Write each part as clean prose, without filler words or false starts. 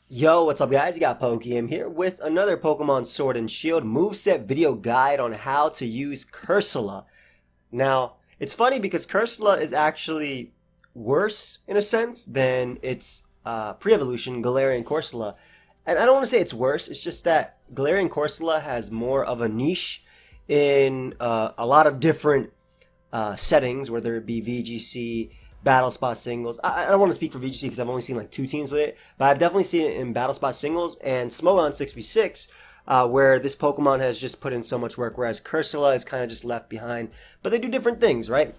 Yo, what's up guys? You got pokeaim here with another Pokemon Sword and Shield moveset video guide on how to use Cursola. Now, it's funny because Cursola is actually worse in a sense than its pre-evolution Galarian Corsola. And I don't want to say it's worse, it's just that Galarian Corsola has more of a niche in a lot of different settings, whether it be VGC, battle spot singles. I don't want to speak for VGC because I've only seen like 2 teams with it, but I've definitely seen it in battle spot singles and Smogon 6v6, where this Pokemon has just put in so much work, whereas Cursola is kind of just left behind. But they do different things, right?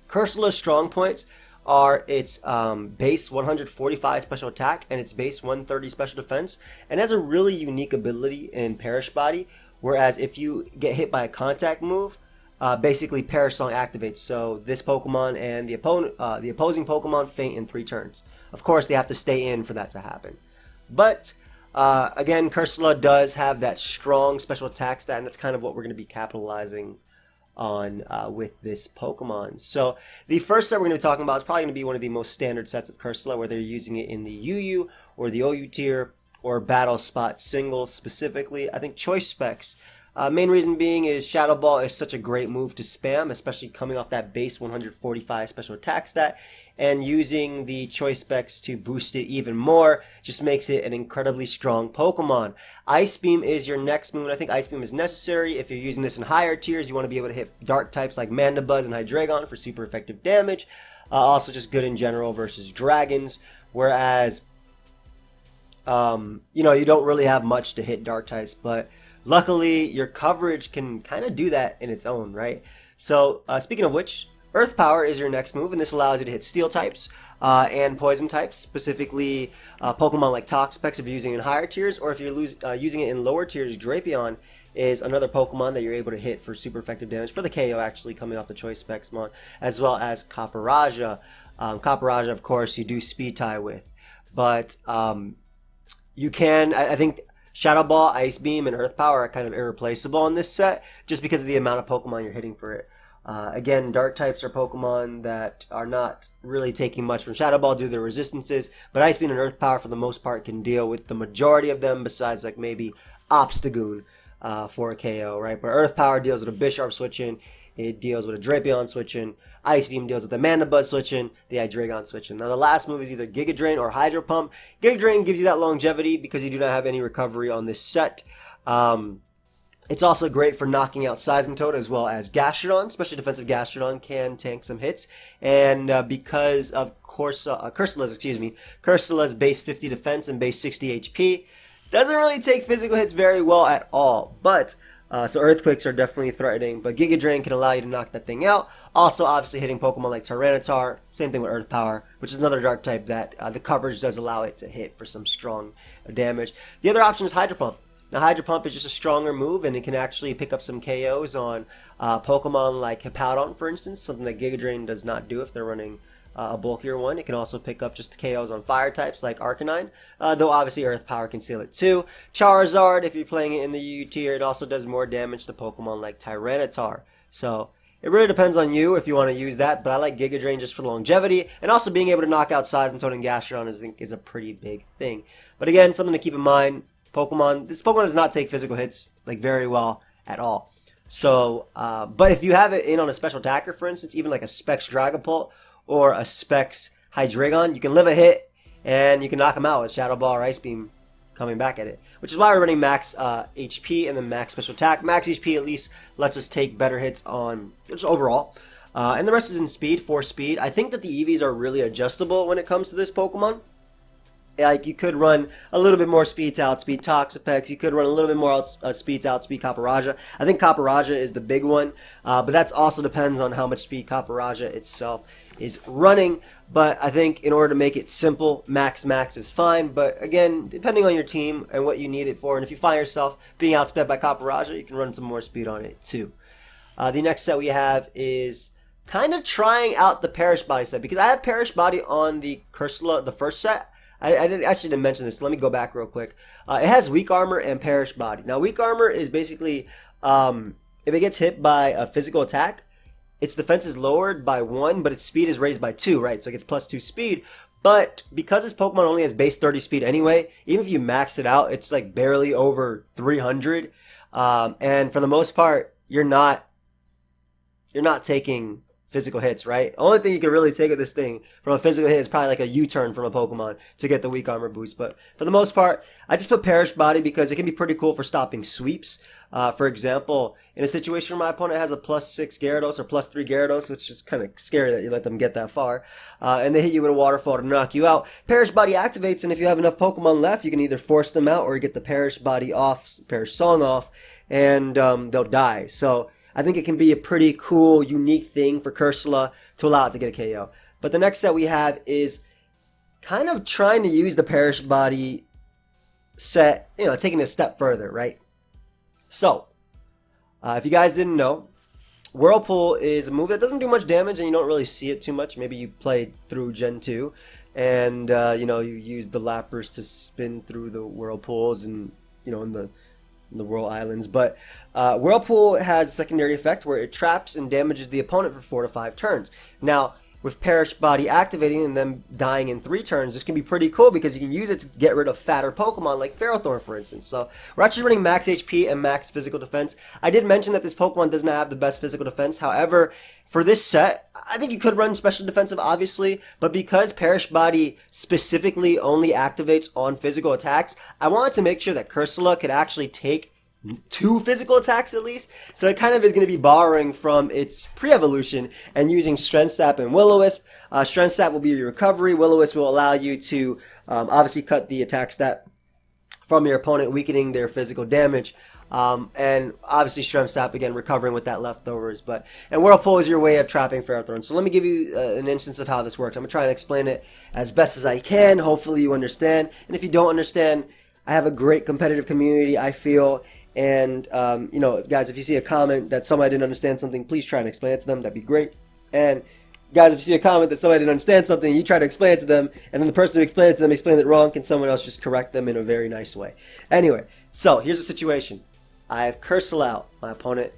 Cursola's strong points are its base 145 special attack and its base 130 special defense, and has a really unique ability in Perish Body, whereas if you get hit by a contact move, basically Perish Song activates, so this Pokemon and the opposing Pokemon faint in 3 turns. Of course, they have to stay in for that to happen. But again, Cursola does have that strong special attack stat, and that's kind of what we're going to be capitalizing on with this Pokemon. So the first set we're going to be talking about is probably going to be one of the most standard sets of Cursola, whether you're using it in the UU or the OU tier or battle spot singles specifically. I think choice specs. Main reason being is Shadow Ball is such a great move to spam, especially coming off that base 145 special attack stat, and using the choice specs to boost it even more just makes it an incredibly strong Pokemon. Ice Beam is your next move, and I think Ice Beam is necessary. If you're using this in higher tiers, you want to be able to hit dark types like Mandibuzz and Hydreigon for super effective damage. Also just good in general versus dragons, whereas you don't really have much to hit dark types, but luckily, your coverage can kind of do that in its own, right? So, speaking of which, Earth Power is your next move, and this allows you to hit Steel types and Poison types, specifically Pokemon like Toxapex if you're using it in higher tiers, or if you're using it in lower tiers, Drapion is another Pokemon that you're able to hit for super effective damage, for the KO actually, coming off the choice specs mon, as well as Copperajah. Copperajah, of course, you do Speed Tie with, but you can, I think, Shadow Ball, Ice Beam, and Earth Power are kind of irreplaceable in this set just because of the amount of Pokemon you're hitting for it. Again, Dark types are Pokemon that are not really taking much from Shadow Ball due to their resistances, but Ice Beam and Earth Power for the most part can deal with the majority of them besides like maybe Obstagoon for a KO, right? But Earth Power deals with a Bisharp switch-in, it deals with a Drapion switch-in, Ice Beam deals with the Mandibuzz switch-in, the Hydreigon switch-in. Now the last move is either Giga Drain or Hydro Pump. Giga Drain gives you that longevity because you do not have any recovery on this set. It's also great for knocking out Seismitoad as well as Gastrodon. Special defensive Gastrodon can tank some hits. And because of Cursola's base 50 defense and base 60 HP, doesn't really take physical hits very well at all. But so Earthquakes are definitely threatening, but Giga Drain can allow you to knock that thing out. Also, obviously hitting Pokemon like Tyranitar, same thing with Earth Power, which is another Dark type that the coverage does allow it to hit for some strong damage. The other option is Hydro Pump. Now, Hydro Pump is just a stronger move, and it can actually pick up some KOs on Pokemon like Hippowdon, for instance, something that Giga Drain does not do if they're running a bulkier one. It can also pick up just KOs on fire types like Arcanine, though obviously Earth Power can seal it too. Charizard, if you're playing it in the U tier, it also does more damage to Pokemon like Tyranitar. So it really depends on you if you want to use that, but I like Giga Drain just for longevity, and also being able to knock out Seismitoad and Gastrodon I think is a pretty big thing. But again, something to keep in mind, this Pokemon does not take physical hits like very well at all. So, but if you have it in on a special attacker, for instance, even like a Specs Dragapult or a Specs Hydreigon, you can live a hit and you can knock them out with Shadow Ball or Ice Beam coming back at it. Which is why we're running max HP and then max special attack. Max HP at least lets us take better hits on just overall. And the rest is in speed, for speed. I think that the EVs are really adjustable when it comes to this Pokemon. Like, you could run a little bit more speed to outspeed Toxapex. You could run a little bit more speed to outspeed Copperajah. I think Copperajah is the big one, but that also depends on how much speed Copperajah itself is running. But I think in order to make it simple, max is fine. But again, depending on your team and what you need it for, and if you find yourself being outsped by Copperajah, you can run some more speed on it too. The next set we have is kind of trying out the Perish Body set, because I had Perish Body on the Cursola, the first set. I didn't mention this. So let me go back real quick. It has Weak Armor and Perish Body. Now, Weak Armor is basically if it gets hit by a physical attack, its defense is lowered by 1, but its speed is raised by 2, right? So it gets plus 2 speed. But because this Pokemon only has base 30 speed anyway, even if you max it out, it's like barely over 300. And for the most part, you're not taking physical hits, right? Only thing you can really take of this thing from a physical hit is probably like a U-turn from a Pokemon to get the weak armor boost. But for the most part, I just put Perish Body because it can be pretty cool for stopping sweeps. For example, in a situation where my opponent has a +6 Gyarados or +3 Gyarados, which is kind of scary that you let them get that far, and they hit you with a waterfall to knock you out, Perish Body activates, and if you have enough Pokemon left, you can either force them out or get the Perish Body off, Perish Song off, and they'll die. So I think it can be a pretty cool, unique thing for Cursola to allow it to get a KO. But the next set we have is kind of trying to use the Perish Body set, taking it a step further, right? So, if you guys didn't know, Whirlpool is a move that doesn't do much damage and you don't really see it too much. Maybe you played through Gen 2 and, you use the lappers to spin through the Whirlpools and, in the Whirl Islands. But Whirlpool has a secondary effect where it traps and damages the opponent for 4 to 5 turns. Now, with Perish Body activating and them dying in 3 turns, this can be pretty cool because you can use it to get rid of fatter Pokemon like Ferrothorn, for instance. So we're actually running max HP and max physical defense. I did mention that this Pokemon does not have the best physical defense. However, for this set, I think you could run special defensive, obviously, but because Perish Body specifically only activates on physical attacks, I wanted to make sure that Cursola could actually take 2 physical attacks at least. So it kind of is going to be borrowing from its pre-evolution and using Strength Sap and Will-O-Wisp. Strength Sap will be your recovery. Will-O-Wisp will allow you to obviously cut the attack stat from your opponent, weakening their physical damage. And obviously Strength Sap, again, recovering with that leftovers. And Whirlpool is your way of trapping Ferrothorn. So let me give you an instance of how this works. I'm going to try and explain it as best as I can. Hopefully you understand. And if you don't understand, I have a great competitive community, I feel. And, guys, if you see a comment that somebody didn't understand something, please try and explain it to them. That'd be great. And, guys, if you see a comment that somebody didn't understand something, you try to explain it to them, and then the person who explained it to them explained it wrong, can someone else just correct them in a very nice way? Anyway, so here's the situation. I have Cursola out. My opponent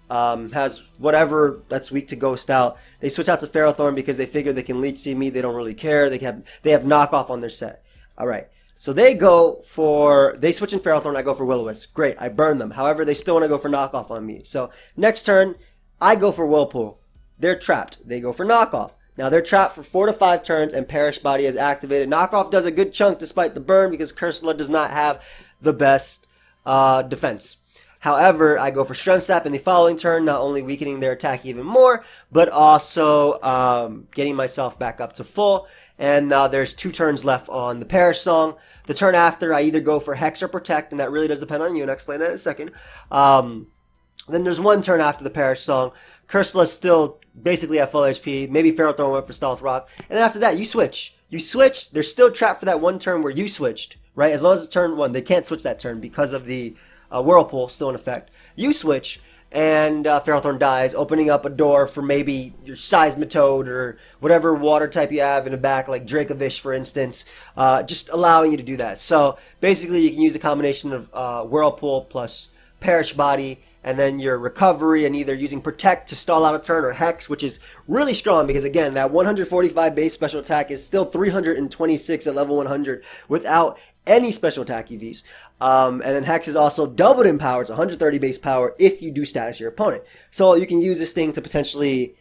has whatever that's weak to Ghost out. They switch out to Ferrothorn because they figure they can Leech Seed me. They don't really care. They have knockoff on their set. All right. So they switch in Ferrothorn, I go for Will-O-Wisp. Great, I burn them. However, they still want to go for knockoff on me. So next turn, I go for Whirlpool. They're trapped. They go for knockoff. Now they're trapped for 4 to 5 turns and Perish Body is activated. Knockoff does a good chunk despite the burn because Cursola does not have the best defense. However, I go for Strength Sap in the following turn, not only weakening their attack even more, but also getting myself back up to full. And now there's 2 turns left on the Perish Song. The turn after, I either go for Hex or Protect, and that really does depend on you, and I'll explain that in a second. Then there's 1 turn after the Perish Song. Cursola's still basically at full HP. Maybe Ferrothorn went for Stealth Rock. And then after that, you switch. They're still trapped for that 1 turn where you switched, right? As long as it's turn 1, they can't switch that turn because of the Whirlpool still in effect. You switch, and Ferrothorn dies, opening up a door for maybe your Seismitoad or whatever water type you have in the back, like Dracovish, for instance, just allowing you to do that. So basically, you can use a combination of Whirlpool plus Perish Body, and then your recovery, and either using Protect to stall out a turn or Hex, which is really strong because, again, that 145 base special attack is still 326 at level 100 without any special attack EVs. And then Hex is also doubled in power. It's 130 base power if you do status your opponent. So you can use this thing to potentially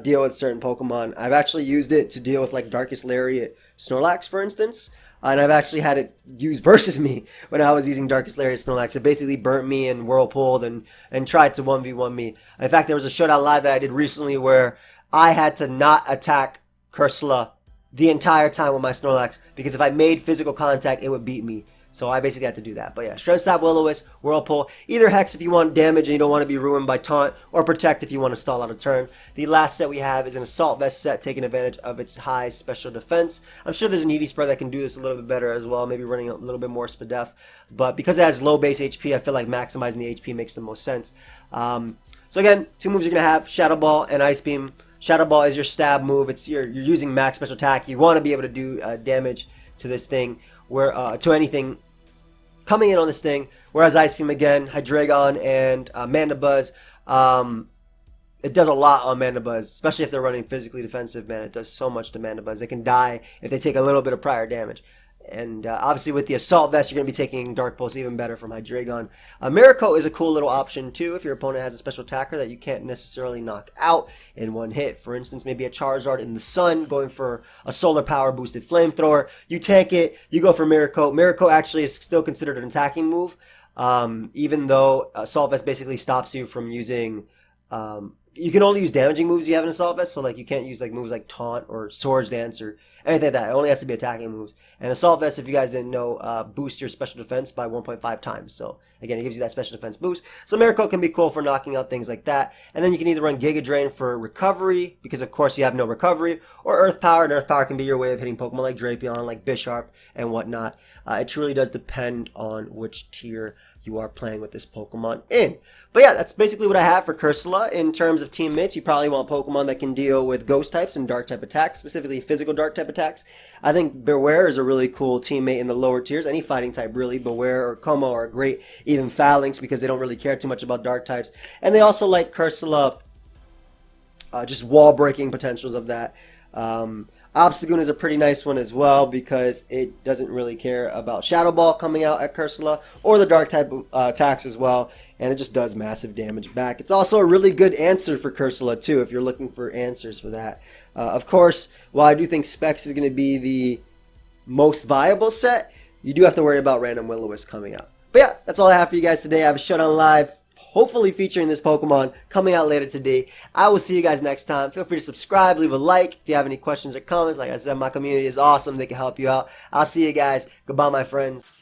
deal with certain Pokemon. I've actually used it to deal with like Darkest Lariat Snorlax, for instance. And I've actually had it used versus me when I was using Darkest Lariat Snorlax. It basically burnt me and whirlpooled and tried to 1v1 me. In fact, there was a Showdown live that I did recently where I had to not attack Cursola the entire time with my Snorlax because if I made physical contact, it would beat me. So I basically had to do that. But yeah, Strength Sap, Will-O-Wisp, Whirlpool, either Hex if you want damage and you don't want to be ruined by Taunt, or Protect if you want to stall out a turn. The last set we have is an Assault Vest set, taking advantage of its high special defense. I'm sure there's an EV spread that can do this a little bit better as well, maybe running a little bit more Spadef. But because it has low base HP, I feel like maximizing the HP makes the most sense. So again, 2 moves you're going to have, Shadow Ball and Ice Beam. Shadow Ball is your stab move. You're using max special attack. You want to be able to do damage to this thing, to anything coming in on this thing. Whereas Ice Beam, again, Hydreigon and Mandibuzz, it does a lot on Mana Buzz, especially if they're running physically defensive, man. It does so much to Mana Buzz. They can die if they take a little bit of prior damage. And obviously with the Assault Vest, you're going to be taking Dark Pulse even better from Hydreigon. Miracle is a cool little option too if your opponent has a special attacker that you can't necessarily knock out in one hit. For instance, maybe a Charizard in the Sun going for a Solar Power boosted Flamethrower. You tank it, you go for Miracle. Miracle actually is still considered an attacking move, even though Assault Vest basically stops you from using... you can only use damaging moves you have in Assault Vest, so like you can't use like moves like Taunt or Swords Dance or anything like that. It only has to be attacking moves. And Assault Vest, if you guys didn't know, boosts your special defense by 1.5 times. So again, it gives you that special defense boost. So Miracle can be cool for knocking out things like that. And then you can either run Giga Drain for recovery, because of course you have no recovery, or Earth Power. And Earth Power can be your way of hitting Pokemon like Drapion, like Bisharp, and whatnot. It truly does depend on which tier you are playing with this Pokemon in. But yeah, that's basically what I have for Cursola. In terms of teammates, you probably want Pokemon that can deal with Ghost types and Dark type attacks, specifically physical Dark type attacks. I think Beware is a really cool teammate in the lower tiers. Any fighting type, really. Beware or Como are great. Even Phalanx, because they don't really care too much about Dark types. And they also like Cursola, just wall-breaking potentials of that. Obstagoon is a pretty nice one as well because it doesn't really care about Shadow Ball coming out at Cursola or the Dark type attacks as well, and it just does massive damage back. It's also a really good answer for Cursola too if you're looking for answers for that. Of course, while I do think Specs is going to be the most viable set, you do have to worry about random Will-O-Wisp coming out. But yeah, that's all I have for you guys today. I have a Showdown Live, hopefully featuring this Pokemon, coming out later today. I will see you guys next time. Feel free to subscribe, leave a like. If you have any questions or comments, like I said, my community is awesome. They can help you out. I'll see you guys. Goodbye, my friends.